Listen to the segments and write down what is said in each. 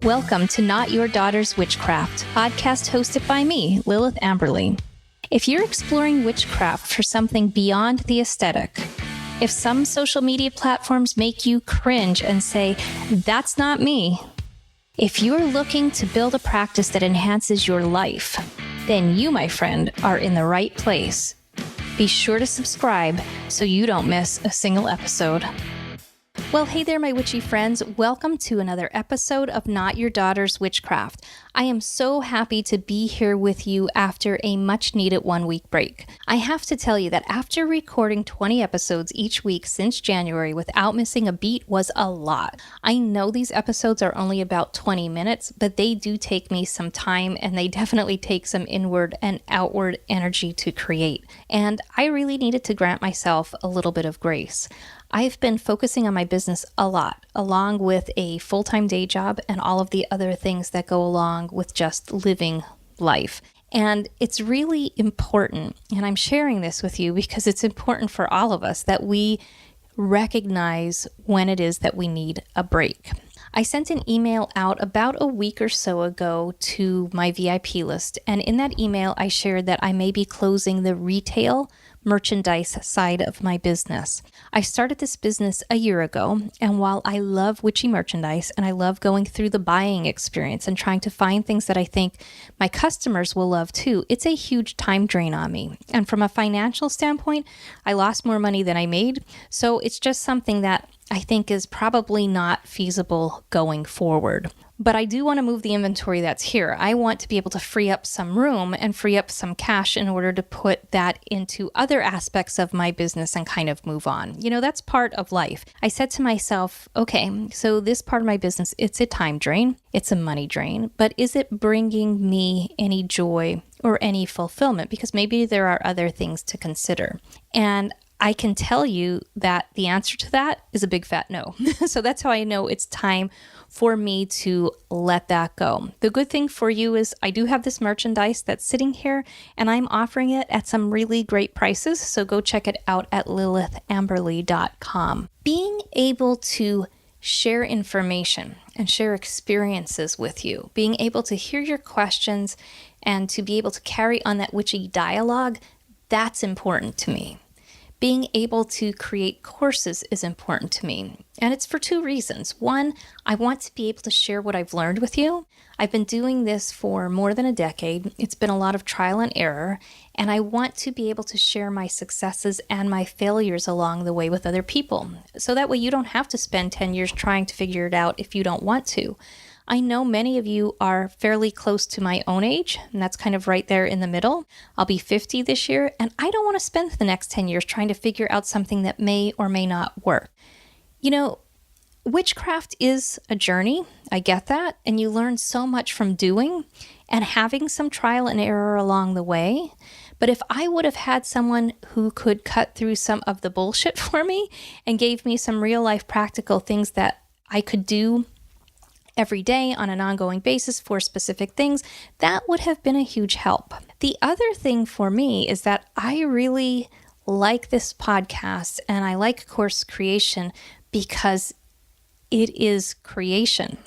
Welcome to Not Your Daughter's Witchcraft, podcast hosted by me, Lilith Amberly. If you're exploring witchcraft for something beyond the aesthetic, if some social media platforms make you cringe and say, "That's not me," if you're looking to build a practice that enhances your life, then you, my friend, are in the right place. Be sure to subscribe so you don't miss a single episode. Well, hey there, my witchy friends. Welcome to another episode of Not Your Daughter's Witchcraft. I am so happy to be here with you after a much-needed one-week break. I have to tell you that after recording 20 episodes each week since January without missing a beat was a lot. I know these episodes are only about 20 minutes, but they do take me some time, and they definitely take some inward and outward energy to create. And I really needed to grant myself a little bit of grace. I've been focusing on my business a lot, along with a full-time day job and all of the other things that go along with just living life. And it's really important, and I'm sharing this with you because it's important for all of us that we recognize when it is that we need a break. I sent an email out about a week or so ago to my VIP list, and in that email I shared that I may be closing the retail merchandise side of my business. I started this business a year ago, and while I love witchy merchandise and I love going through the buying experience and trying to find things that I think my customers will love too, it's a huge time drain on me. And from a financial standpoint, I lost more money than I made, so it's just something that I think is probably not feasible going forward. But I do want to move the inventory that's here. I want to be able to free up some room and free up some cash in order to put that into other aspects of my business and kind of move on. You know, that's part of life. I said to myself, okay, so this part of my business, it's a time drain, it's a money drain, but is it bringing me any joy or any fulfillment? Because maybe there are other things to consider. And I can tell you that the answer to that is a big fat no. So that's how I know it's time for me to let that go. The good thing for you is I do have this merchandise that's sitting here, and I'm offering it at some really great prices. So go check it out at lilithamberly.com. Being able to share information and share experiences with you, being able to hear your questions and to be able to carry on that witchy dialogue, that's important to me. Being able to create courses is important to me, and it's for two reasons. One, I want to be able to share what I've learned with you. I've been doing this for more than a decade. It's been a lot of trial and error, and I want to be able to share my successes and my failures along the way with other people. So that way you don't have to spend 10 years trying to figure it out if you don't want to. I know many of you are fairly close to my own age, and that's kind of right there in the middle. I'll be 50 this year, and I don't want to spend the next 10 years trying to figure out something that may or may not work. You know, witchcraft is a journey. I get that, and you learn so much from doing and having some trial and error along the way. But if I would have had someone who could cut through some of the bullshit for me and gave me some real life practical things that I could do every day on an ongoing basis for specific things, that would have been a huge help. The other thing for me is that I really like this podcast and I like course creation because it is creation.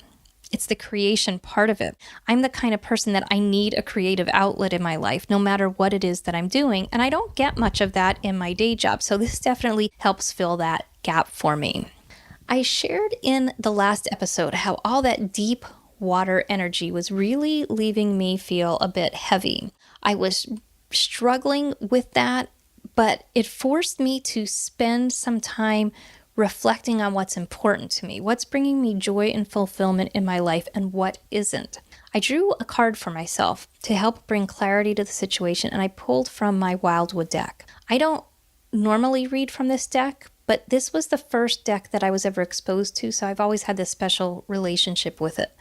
It's the creation part of it. I'm the kind of person that I need a creative outlet in my life, no matter what it is that I'm doing, and I don't get much of that in my day job, so this definitely helps fill that gap for me. I shared in the last episode how all that deep water energy was really leaving me feel a bit heavy. I was struggling with that, but it forced me to spend some time reflecting on what's important to me, what's bringing me joy and fulfillment in my life, and what isn't. I drew a card for myself to help bring clarity to the situation, and I pulled from my Wildwood deck. I don't normally read from this deck, but this was the first deck that I was ever exposed to, so I've always had this special relationship with it.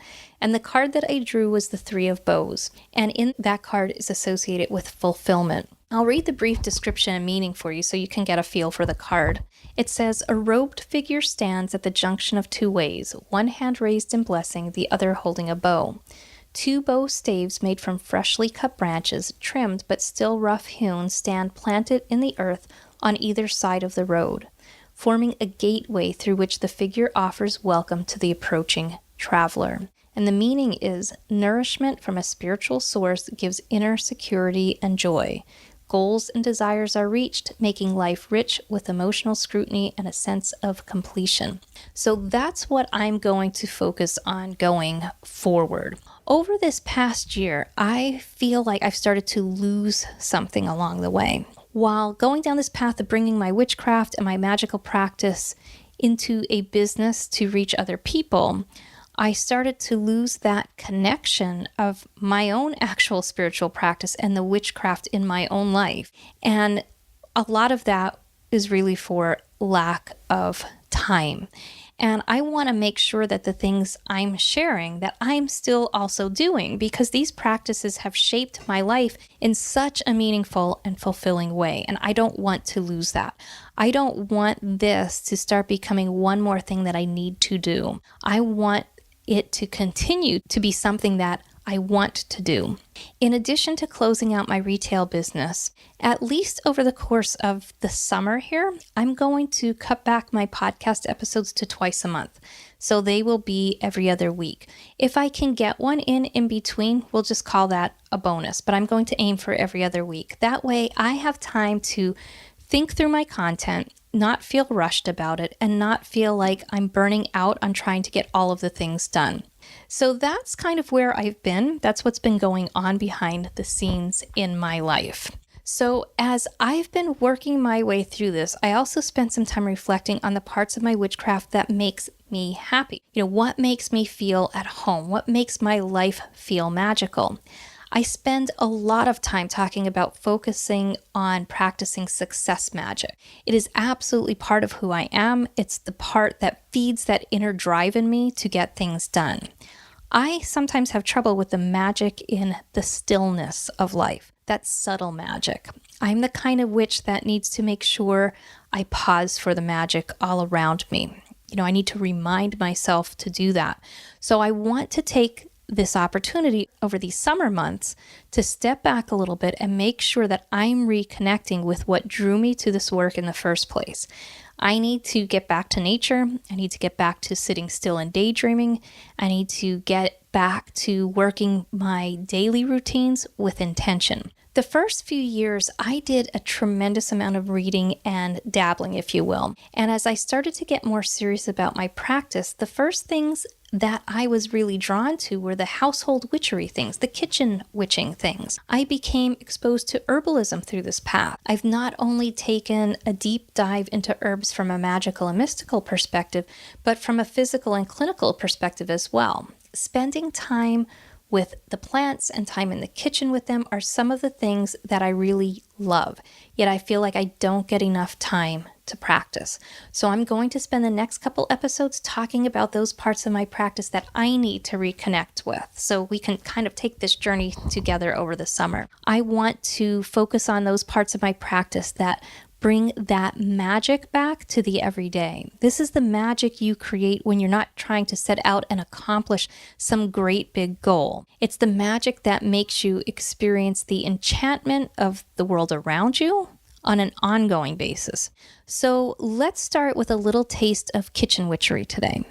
And the card that I drew was the Three of Bows, and in that card is associated with fulfillment. I'll read the brief description and meaning for you so you can get a feel for the card. It says, "A robed figure stands at the junction of two ways, one hand raised in blessing, the other holding a bow. Two bow staves made from freshly cut branches, trimmed but still rough hewn, stand planted in the earth on either side of the road, forming a gateway through which the figure offers welcome to the approaching traveler." And the meaning is nourishment from a spiritual source gives inner security and joy. Goals and desires are reached, making life rich with emotional scrutiny and a sense of completion. So that's what I'm going to focus on going forward. Over this past year, I feel like I've started to lose something along the way. While going down this path of bringing my witchcraft and my magical practice into a business to reach other people, I started to lose that connection of my own actual spiritual practice and the witchcraft in my own life. And a lot of that is really for lack of time. And I want to make sure that the things I'm sharing, that I'm still also doing, because these practices have shaped my life in such a meaningful and fulfilling way. And I don't want to lose that. I don't want this to start becoming one more thing that I need to do. I want it to continue to be something that I want to do. In addition to closing out my retail business, at least over the course of the summer here, I'm going to cut back my podcast episodes to twice a month. So they will be every other week. If I can get one in between, we'll just call that a bonus, but I'm going to aim for every other week. That way I have time to think through my content, not feel rushed about it, and not feel like I'm burning out on trying to get all of the things done. So that's kind of where I've been. That's what's been going on behind the scenes in my life. So as I've been working my way through this, I also spent some time reflecting on the parts of my witchcraft that makes me happy. What makes me feel at home? What makes my life feel magical? I spend a lot of time talking about focusing on practicing success magic. It is absolutely part of who I am. It's the part that feeds that inner drive in me to get things done. I sometimes have trouble with the magic in the stillness of life, that subtle magic. I'm the kind of witch that needs to make sure I pause for the magic all around me. I need to remind myself to do that. So I want to take this opportunity over these summer months to step back a little bit and make sure that I'm reconnecting with what drew me to this work in the first place. I need to get back to nature. I need to get back to sitting still and daydreaming. I need to get back to working my daily routines with intention. The first few years, I did a tremendous amount of reading and dabbling, if you will. And as I started to get more serious about my practice, the first things that I was really drawn to were the household witchery things, the kitchen witching things. I became exposed to herbalism through this path. I've not only taken a deep dive into herbs from a magical and mystical perspective, but from a physical and clinical perspective as well. Spending time with the plants and time in the kitchen with them are some of the things that I really love, yet I feel like I don't get enough time to practice. So I'm going to spend the next couple episodes talking about those parts of my practice that I need to reconnect with, so we can kind of take this journey together over the summer. I want to focus on those parts of my practice that bring that magic back to the everyday. This is the magic you create when you're not trying to set out and accomplish some great big goal. It's the magic that makes you experience the enchantment of the world around you on an ongoing basis. So let's start with a little taste of kitchen witchery today.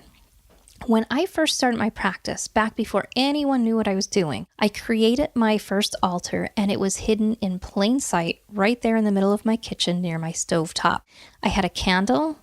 When I first started my practice, back before anyone knew what I was doing, I created my first altar, and it was hidden in plain sight right there in the middle of my kitchen near my stovetop. I had a candle,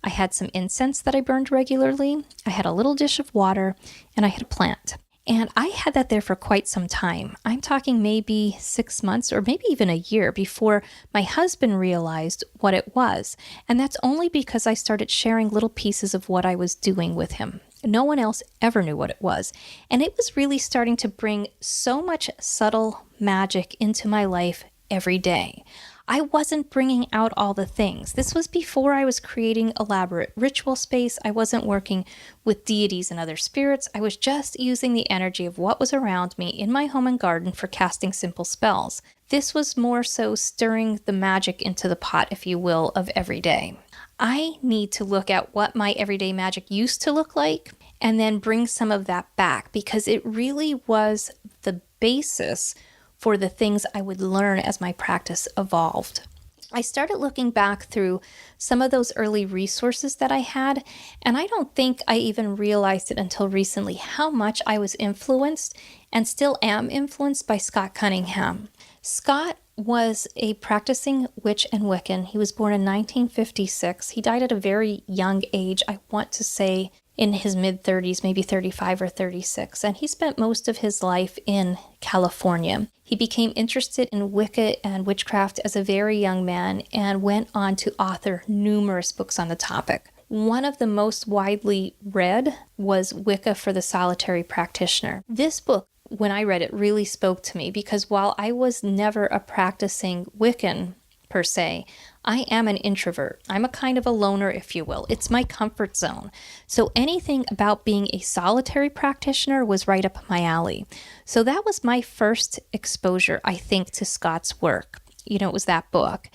I had some incense that I burned regularly, I had a little dish of water, and I had a plant. And I had that there for quite some time. I'm talking maybe 6 months or maybe even a year before my husband realized what it was. And that's only because I started sharing little pieces of what I was doing with him. No one else ever knew what it was. And it was really starting to bring so much subtle magic into my life every day. I wasn't bringing out all the things. This was before I was creating elaborate ritual space. I wasn't working with deities and other spirits. I was just using the energy of what was around me in my home and garden for casting simple spells. This was more so stirring the magic into the pot, if you will, of every day. I need to look at what my everyday magic used to look like and then bring some of that back, because it really was the basis for the things I would learn as my practice evolved. I started looking back through some of those early resources that I had, and I don't think I even realized it until recently how much I was influenced and still am influenced by Scott Cunningham. Scott was a practicing witch and Wiccan. He was born in 1956. He died at a very young age, I want to say in his mid-30s, maybe 35 or 36, and he spent most of his life in California. He became interested in Wicca and witchcraft as a very young man and went on to author numerous books on the topic. One of the most widely read was Wicca for the Solitary Practitioner. This book, when I read it, really spoke to me because while I was never a practicing Wiccan per se, I am an introvert. I'm a kind of a loner, if you will. It's my comfort zone. So anything about being a solitary practitioner was right up my alley. So that was my first exposure, I think, to Scott's work. It was that book.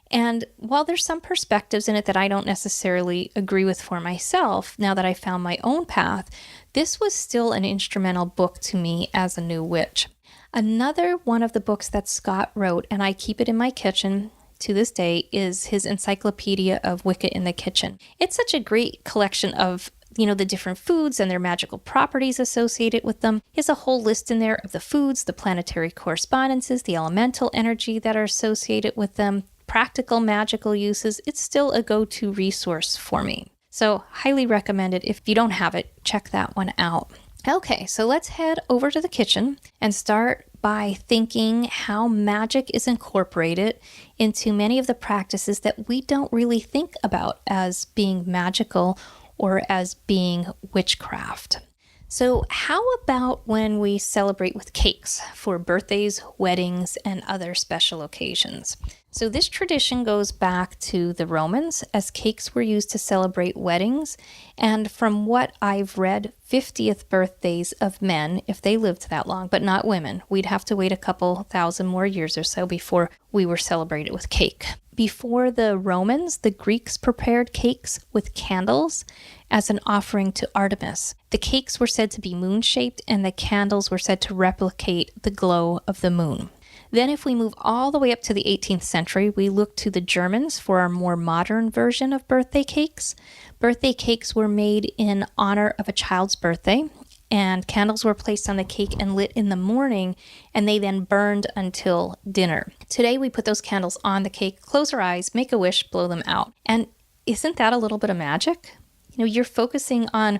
And while there's some perspectives in it that I don't necessarily agree with for myself, now that I found my own path, this was still an instrumental book to me as a new witch. Another one of the books that Scott wrote, and I keep it in my kitchen to this day, is his Encyclopedia of Wicca in the Kitchen. It's such a great collection of the different foods and their magical properties associated with them. He has a whole list in there of the foods, the planetary correspondences, the elemental energy that are associated with them, practical magical uses. It's still a go-to resource for me. So highly recommend it. If you don't have it, check that one out. Okay, so let's head over to the kitchen and start by thinking how magic is incorporated into many of the practices that we don't really think about as being magical or as being witchcraft. So how about when we celebrate with cakes for birthdays, weddings, and other special occasions? So this tradition goes back to the Romans, as cakes were used to celebrate weddings. And from what I've read, 50th birthdays of men, if they lived that long, but not women. We'd have to wait a couple thousand more years or so before we were celebrated with cake. Before the Romans, the Greeks prepared cakes with candles as an offering to Artemis. The cakes were said to be moon-shaped, and the candles were said to replicate the glow of the moon. Then if we move all the way up to the 18th century, we look to the Germans for our more modern version of birthday cakes. Birthday cakes were made in honor of a child's birthday, and candles were placed on the cake and lit in the morning, and they then burned until dinner. Today we put those candles on the cake, close our eyes, make a wish, blow them out. And isn't that a little bit of magic? You're focusing on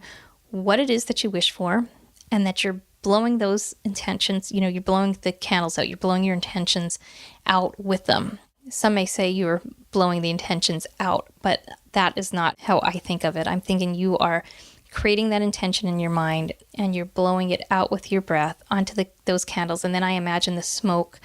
what it is that you wish for, and that you're blowing those intentions, you're blowing the candles out, you're blowing your intentions out with them. Some may say you're blowing the intentions out, but that is not how I think of it. I'm thinking you are creating that intention in your mind and you're blowing it out with your breath onto those candles. And then I imagine the smoke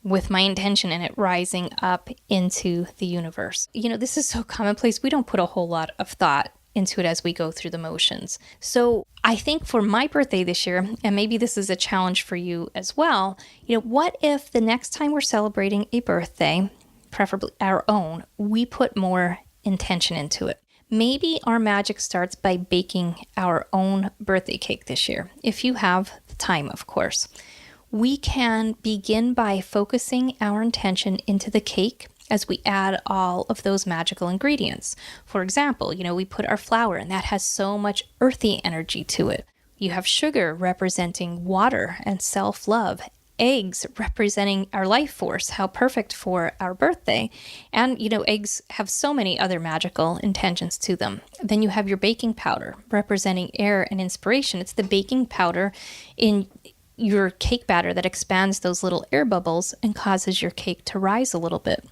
with my intention in it rising up into the universe. This is so commonplace. We don't put a whole lot of thought into it as we go through the motions. So I think for my birthday this year, and maybe this is a challenge for you as well, what if the next time we're celebrating a birthday, preferably our own, we put more intention into it? Maybe our magic starts by baking our own birthday cake this year, if you have the time, of course. We can begin by focusing our intention into the cake as we add all of those magical ingredients. For example, we put our flour, and that has so much earthy energy to it. You have sugar representing water and self-love, eggs representing our life force, how perfect for our birthday. And, eggs have so many other magical intentions to them. Then you have your baking powder representing air and inspiration. It's the baking powder in your cake batter that expands those little air bubbles and causes your cake to rise a little bit.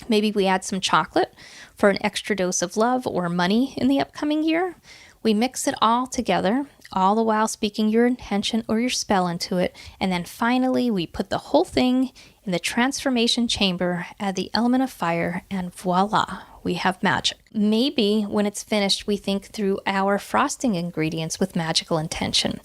Maybe we add some chocolate for an extra dose of love or money in the upcoming year. We mix it all together, all the while speaking your intention or your spell into it. And then finally, we put the whole thing in the transformation chamber, add the element of fire, and voila, we have magic. Maybe when it's finished, we think through our frosting ingredients with magical intention.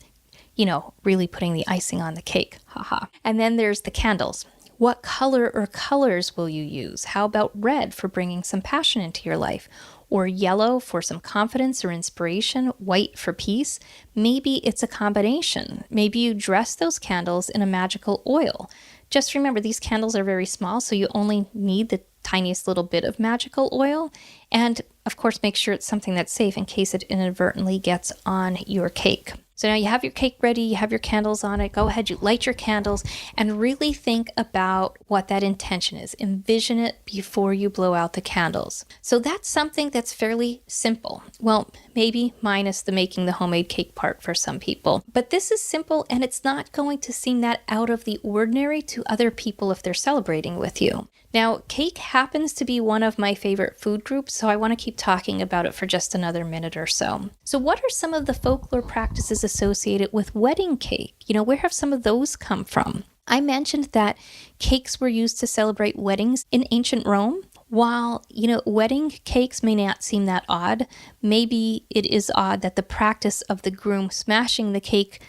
Really putting the icing on the cake. Haha. And then there's the candles. What color or colors will you use? How about red for bringing some passion into your life? Or yellow for some confidence or inspiration? White for peace? Maybe it's a combination. Maybe you dress those candles in a magical oil. Just remember, these candles are very small, so you only need the tiniest little bit of magical oil. And of course, make sure it's something that's safe in case it inadvertently gets on your cake. So now you have your cake ready, you have your candles on it. Go ahead, you light your candles and really think about what that intention is. Envision it before you blow out the candles. So that's something that's fairly simple. Well, maybe minus the making the homemade cake part for some people. But this is simple and it's not going to seem that out of the ordinary to other people if they're celebrating with you. Now, cake happens to be one of my favorite food groups, so I want to keep talking about it for just another minute or so. So what are some of the folklore practices associated with wedding cake? Where have some of those come from? I mentioned that cakes were used to celebrate weddings in ancient Rome. While, wedding cakes may not seem that odd, maybe it is odd that the practice of the groom smashing the cake,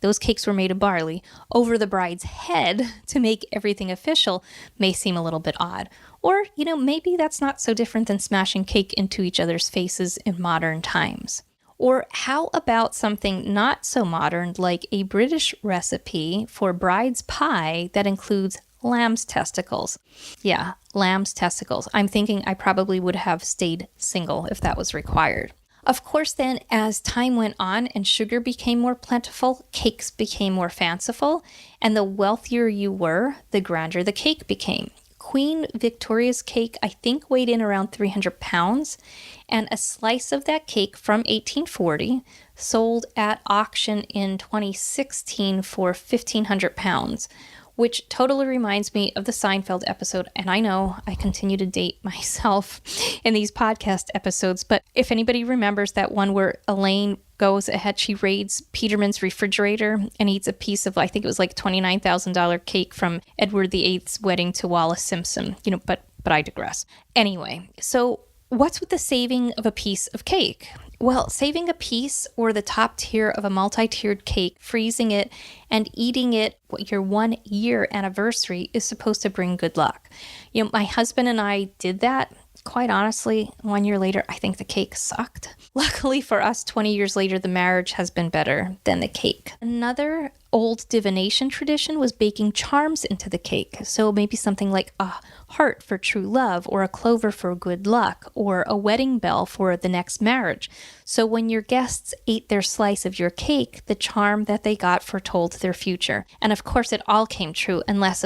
those cakes were made of barley, over the bride's head to make everything official may seem a little bit odd. Or, maybe that's not so different than smashing cake into each other's faces in modern times. Or how about something not so modern like a British recipe for bride's pie that includes lamb's testicles? Yeah, lamb's testicles. I'm thinking I probably would have stayed single if that was required. Of course, then, as time went on and sugar became more plentiful, cakes became more fanciful, and the wealthier you were, the grander the cake became. Queen Victoria's cake, I think, weighed in around 300 pounds, and a slice of that cake from 1840 sold at auction in 2016 for 1,500 pounds, which totally reminds me of the Seinfeld episode. And I know I continue to date myself in these podcast episodes, but if anybody remembers that one where Elaine goes ahead, she raids Peterman's refrigerator and eats a piece of, I think it was like $29,000 cake from Edward VIII's wedding to Wallace Simpson, but I digress. Anyway, so what's with the saving of a piece of cake? Well, saving a piece or the top tier of a multi-tiered cake, freezing it, and eating it your 1 year anniversary is supposed to bring good luck. My husband and I did that. Quite honestly, 1 year later, I think the cake sucked. Luckily for us, 20 years later, the marriage has been better than the cake. Another old divination tradition was baking charms into the cake. So maybe something like a heart for true love, or a clover for good luck, or a wedding bell for the next marriage. So when your guests ate their slice of your cake, the charm that they got foretold their future. And of course, it all came true unless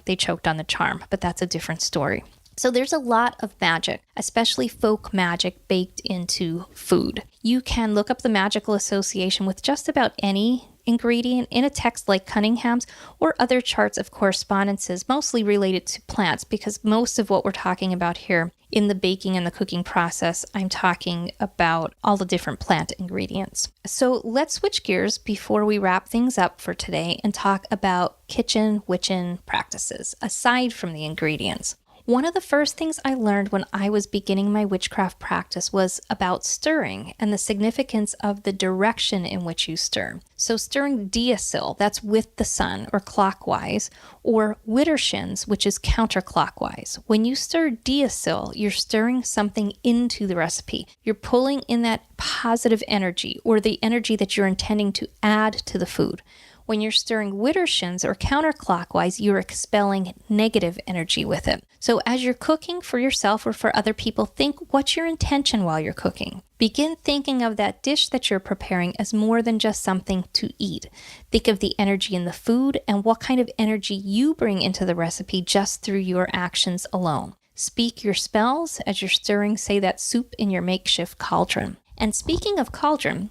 they choked on the charm, but that's a different story. So there's a lot of magic, especially folk magic, baked into food. You can look up the magical association with just about any ingredient in a text like Cunningham's or other charts of correspondences, mostly related to plants, because most of what we're talking about here in the baking and the cooking process, I'm talking about all the different plant ingredients. So let's switch gears before we wrap things up for today and talk about kitchen witchin' practices, aside from the ingredients. One of the first things I learned when I was beginning my witchcraft practice was about stirring and the significance of the direction in which you stir. So stirring diasil, that's with the sun or clockwise, or widdershins, which is counterclockwise. When you stir diasil, you're stirring something into the recipe. You're pulling in that positive energy or the energy that you're intending to add to the food. When you're stirring widdershins or counterclockwise, you're expelling negative energy with it. So as you're cooking for yourself or for other people, think, what's your intention while you're cooking? Begin thinking of that dish that you're preparing as more than just something to eat. Think of the energy in the food and what kind of energy you bring into the recipe just through your actions alone. Speak your spells as you're stirring, say, that soup in your makeshift cauldron. And speaking of cauldron,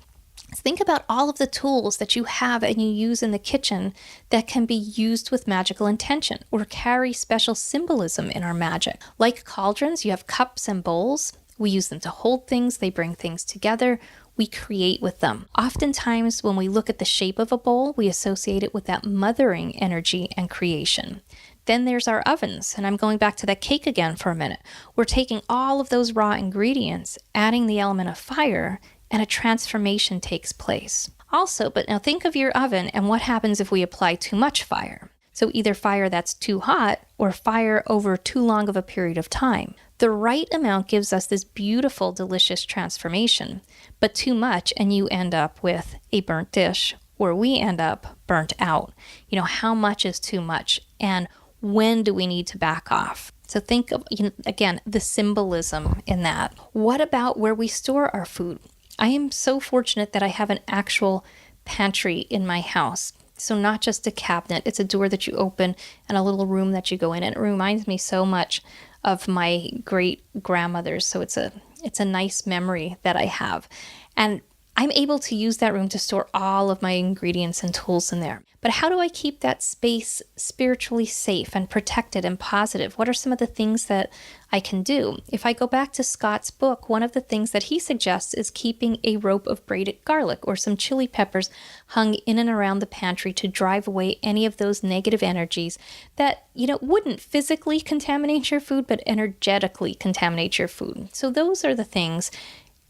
think about all of the tools that you have and you use in the kitchen that can be used with magical intention or carry special symbolism in our magic. Like cauldrons, you have cups and bowls. We use them to hold things. They bring things together. We create with them. Oftentimes, when we look at the shape of a bowl, we associate it with that mothering energy and creation. Then there's our ovens, and I'm going back to that cake again for a minute. We're taking all of those raw ingredients, adding the element of fire, and a transformation takes place. Also, but now think of your oven and what happens if we apply too much fire. So either fire that's too hot or fire over too long of a period of time. The right amount gives us this beautiful, delicious transformation, but too much and you end up with a burnt dish, or we end up burnt out. How much is too much? And When do we need to back off? So think of, again, the symbolism in that. What about where we store our food? I am so fortunate that I have an actual pantry in my house. So not just a cabinet, it's a door that you open and a little room that you go in. And it reminds me so much of my great grandmother's. So it's a nice memory that I have. And I'm able to use that room to store all of my ingredients and tools in there. But how do I keep that space spiritually safe and protected and positive? What are some of the things that I can do? If I go back to Scott's book, one of the things that he suggests is keeping a rope of braided garlic or some chili peppers hung in and around the pantry to drive away any of those negative energies that, wouldn't physically contaminate your food, but energetically contaminate your food. So those are the things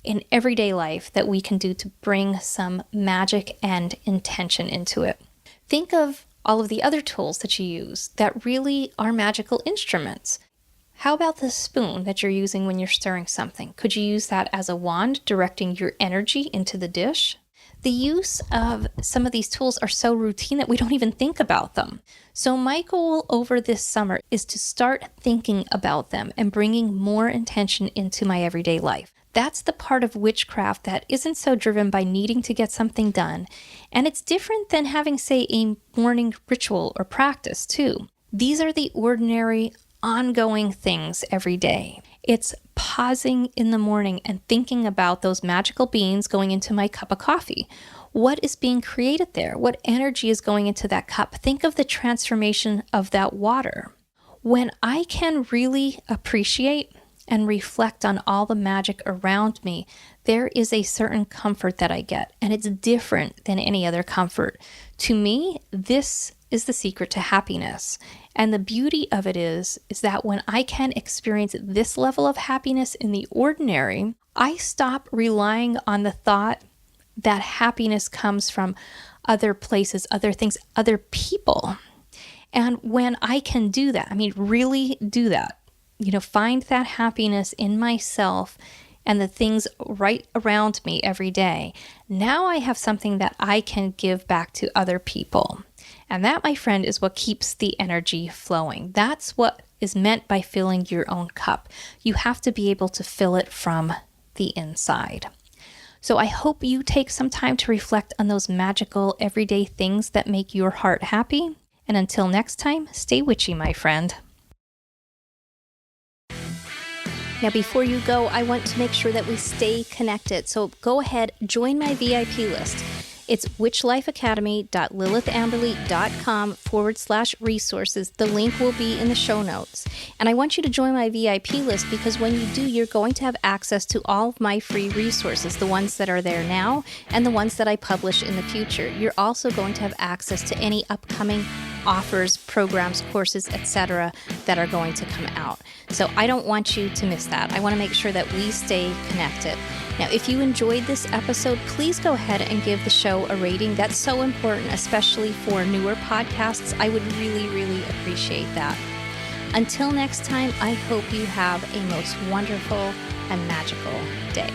in everyday life that we can do to bring some magic and intention into it. Think of all of the other tools that you use that really are magical instruments. How about the spoon that you're using when you're stirring something? Could you use that as a wand directing your energy into the dish? The use of some of these tools are so routine that we don't even think about them. So my goal over this summer is to start thinking about them and bringing more intention into my everyday life. That's the part of witchcraft that isn't so driven by needing to get something done. And it's different than having, say, a morning ritual or practice, too. These are the ordinary, ongoing things every day. It's pausing in the morning and thinking about those magical beans going into my cup of coffee. What is being created there? What energy is going into that cup? Think of the transformation of that water. When I can really appreciate and reflect on all the magic around me, there is a certain comfort that I get, and it's different than any other comfort. To me, this is the secret to happiness. And the beauty of it is that when I can experience this level of happiness in the ordinary, I stop relying on the thought that happiness comes from other places, other things, other people. And when I can do that, really do that, find that happiness in myself and the things right around me every day. Now I have something that I can give back to other people. And that, my friend, is what keeps the energy flowing. That's what is meant by filling your own cup. You have to be able to fill it from the inside. So I hope you take some time to reflect on those magical everyday things that make your heart happy. And until next time, stay witchy, my friend. Now, before you go, I want to make sure that we stay connected. So go ahead, join my VIP list. It's witchlifeacademy.lilithamberly.com/resources. The link will be in the show notes. And I want you to join my VIP list because when you do, you're going to have access to all of my free resources, the ones that are there now and the ones that I publish in the future. You're also going to have access to any upcoming offers, programs, courses, etc. that are going to come out. So I don't want you to miss that. I want to make sure that we stay connected. Now, if you enjoyed this episode, please go ahead and give the show a rating. That's so important, especially for newer podcasts. I would really, really appreciate that. Until next time, I hope you have a most wonderful and magical day.